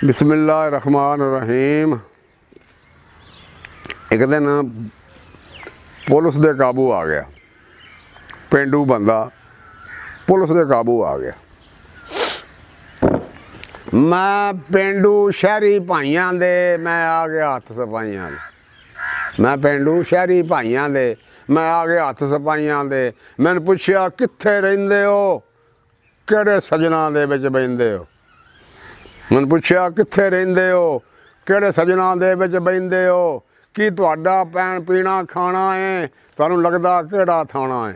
बिस्मिल्लाहिर्रहमानिर्रहीम। एक दिन पुलिस दे काबू आ गया, पेंडू बंदा पुलिस दे काबू आ गया। मैं पेंडू शहरी भाइयां दे मैं आ गया हत्थ सफाइयां दे। मैं पेंडू शहरी भाइयां दे मैं आ गया हत्थ सफाइयां दे। मैंने पुछया कित्थे रहिंदे हो, किहड़े सजना दे विच बहिंदे हो। मैंने पुछया कित्थे रहिंदे हो, किहड़े सजना दे विच बहिंदे हो। कि तुहाडा पैण पीना खाना है, तुहानूं लगदा किहड़ा थाना है।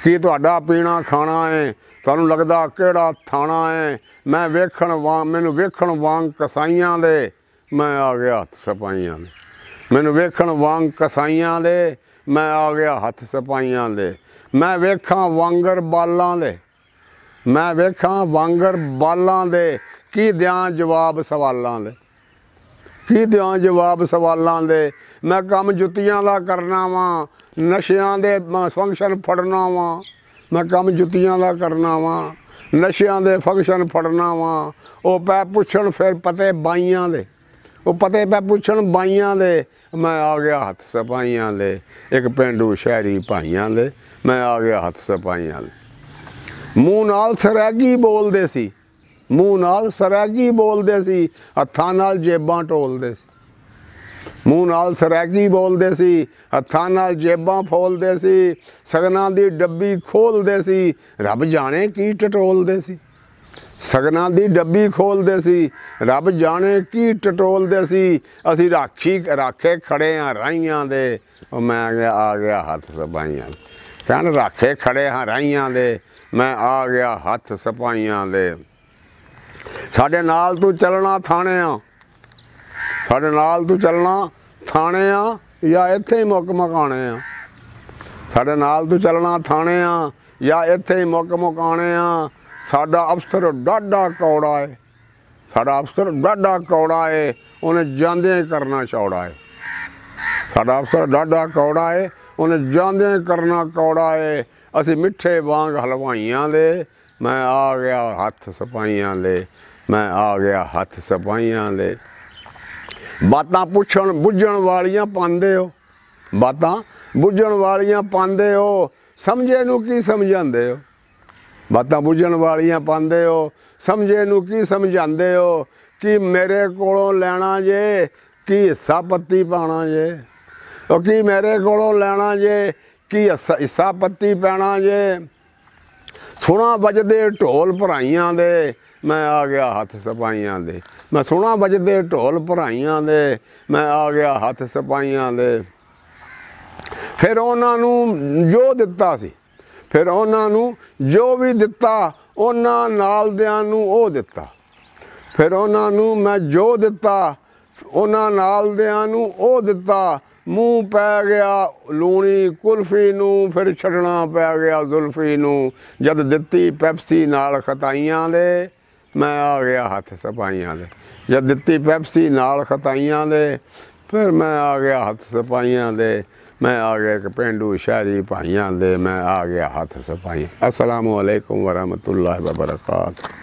कि तुहाडा पीना खाना है, तुहानूं लगदा किहड़ा थाना है। मैं वेखण वांग मैनूं वेखण वांग कसाइयां दे मैं आ गया हत्थ सफाइयां दे। मैनूं वेखण वांग कसाइयां दे मैं आ गया हत्थ सफाइयां दे। मैं वेखां वांगर बालां दे, मैं वेखां वांगर बालां दे। की दियां जवाब सवालां दे, की दियां जवाब सवालां दे। मैं कम जुत्तियां दा करना वा, नशियां दे फंक्शन फड़ना वा। मैं कम जुत्तियां दा करना वा, नशियां दे फंक्शन फड़ना वा। वो पै पुछण फिर पते बाइयां दे, वो पते पै पुछण बाइयां दे। मैं आ गया हत्थ सफाइयां दे। एक पेंडू शहरी भाइयां दे मैं आ गया हत्थ सफाइयां दे। मूँह नाल सरैगी बोलदे सी, मूँह नाल सरैगी बोलदे सी, हत्थां नाल जेबां टोलदे सी। मूँह नाल सरैगी बोलदे सी, हत्थां नाल जेबां फोलदे सी। सगनां दी डब्बी खोलदे सी, रब जाने की टटोलदे सी। सगनां दी डब्बी खोलदे सी, रब जाने की टटोलदे सी। असी राखे खड़े हाँ राहियां दे। मैं आ गया हत्थ सफाइयां दे। कहन राखे खड़े हाँ राहियां दे, मैं आ गया हत्थ सफाइयां दे। साडे नाल तू चलना थाने आ, साडे नाल तू चलना थाने आ या इत्थे ही मुक मकाने आ। साडे नाल तू चलना थाने आ या इत्थे ही मुक मकाने आ। साडा अफसर डाढा कौड़ा है, साडा अफसर डाढा कौड़ा है, उन्हें जांदे करना चौड़ा है। साडा अफसर डाढा कौड़ा है, उन्हें जांदे करना कौड़ा है। असी मिठे वांग हलवाइयां दे मैं आ गया हत्थ सफाइयां दे। मैं आ गया हत्थ सफाइयां दे। बातां पुछण बुझण वालियां पांदे हो, बातां बुझण वालियां पांदे हो। समझे नूं की समझांदे हो, बातां बुझण वालियां पांदे हो। समझे नूं की समझांदे हो। कि मेरे कोलों लैना जे, की हिस्सा पत्ती पाना जे। ओ की मेरे कोलों लैना जे, की हिस्सा पत्ती पैना जे। सुना बजदे ढोल भराइयां दे मैं आ गया हत्थ सफाइयां दे। मैं सुना बजदे ढोल भराइयां दे मैं आ गया हत्थ सफाइयां दे। फिर उन्हां नूं जो दित्ता सी, फिर उन्हां नूं जो भी दित्ता उन्हां नाल दियां नूं ओ दित्ता। फिर उन्हां नूं मैं जो दित्ता उन्हां नाल दियां नूं ओ दित्ता। मूँह पै गया लूणी कुल्फी नूं, फिर छड्डना पै गया जुल्फी नूं। जद दित्ती पैप्सी नाल खताइयां दे मैं आ गया हत्थ सफाइयां दे। जद दित्ती पैप्सी नाल खताइयां दे फिर मैं आ गया हत्थ सफाइयां दे। मैं आ गया एक पेंडू शहरी भाइयां दे मैं आ गया हत्थ सफाइयां। अस्सलामु अलैकुम वरहमतुल्लाहि वबरकातुहू।